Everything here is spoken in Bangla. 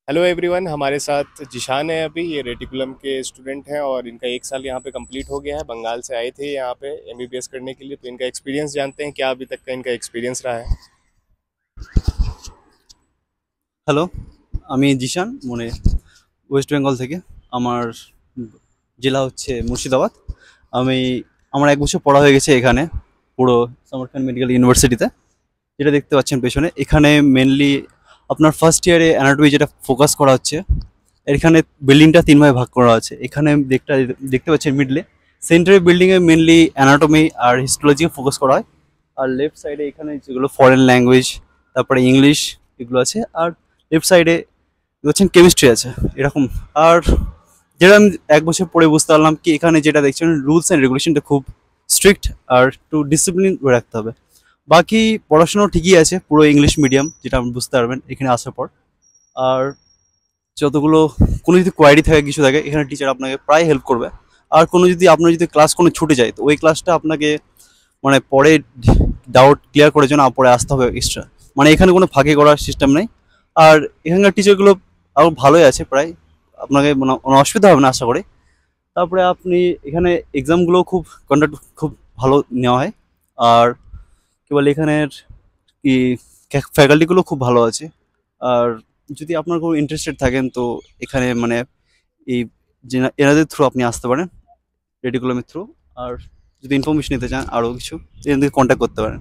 हेलो एवरीवन, हमारे साथ जिशान है। अभी ये रेटिकुलम के स्टूडेंट हैं और इनका 1 साल यहाँ पे कंप्लीट हो गया है। बंगाल से आए थे यहाँ पे एमबीबीएस करने के लिए। तो इनका एक्सपीरियंस जानते हैं, क्या अभी तक का इनका एक्सपीरियंस रहा है। হ্যালো, আমি জিশান ওয়েস্ট বেঙ্গল থেকে। আমার জেলা হচ্ছে মুর্শিদাবাদ। আমি আমার ১ বছর পড়া হয়ে গেছে এখানে, পুরো সামারখান মেডিকেল ইউনিভার্সিটিতে। যেটা দেখতে পাচ্ছেন পেছনে, এখানে মেনলি আপনার ফার্স্ট ইয়ারে অ্যানাটমি যেটা ফোকাস করা হচ্ছে। এখানে বিল্ডিংটা ৩ ভাগে ভাগ করা আছে। এখানে দেখতে পাচ্ছেন মিডলে সেন্টারের বিল্ডিংয়ে মেনলি অ্যানাটমি আর হিস্টোলজিকে ফোকাস করা হয়। আর লেফট সাইডে এখানে যেগুলো ফরেন ল্যাঙ্গুয়েজ, তারপরে ইংলিশ, এগুলো আছে। আর লেফট সাইডে হচ্ছেন কেমিস্ট্রি আছে এরকম। আর যেটা আমি ১ বছর পরে বুঝতে পারলাম কি, এখানে যেটা দেখছেন রুলস অ্যান্ড রেগুলেশনটা খুব স্ট্রিক্ট, আর একটু ডিসিপ্লিন ধরে রাখতে হবে। বাকি পড়াশোনাও ঠিকই আছে, পুরো ইংলিশ মিডিয়াম, যেটা আপনি বুঝতে পারবেন এখানে আসার পর। আর যতগুলো কোনো যদি কোয়ারি থাকে, কিছু থাকে, এখানে টিচার আপনাকে প্রায় হেল্প করবে। আর কোনো যদি আপনার যদি ক্লাস কোনো ছুটে যায়, তো ওই ক্লাসটা আপনাকে মানে পরে ডাউট ক্লিয়ার করার জন্য পরে আসতে হবে এক্সট্রা। মানে এখানে কোনো ফাঁকি করার সিস্টেম নেই। আর এখানকার টিচারগুলো আরও ভালোই আছে প্রায়, আপনাকে কোনো অসুবিধা হবে না আশা করি। তারপরে আপনি এখানে এক্সামগুলো খুব কন্ডাক্ট খুব ভালো নেওয়া হয়। আর কি বলে, এখানের কি ফ্যাকাল্টিগুলো খুব ভালো আছে। আর যদি আপনার কোনো ইন্টারেস্টেড থাকেন, তো এখানে মানে এই এনাদের থ্রু আপনি আসতে পারেন, রেডিকুলামের থ্রু। আর যদি ইনফরমেশন নিতে চান আরও কিছু, এখান থেকে কন্ট্যাক্ট করতে পারেন।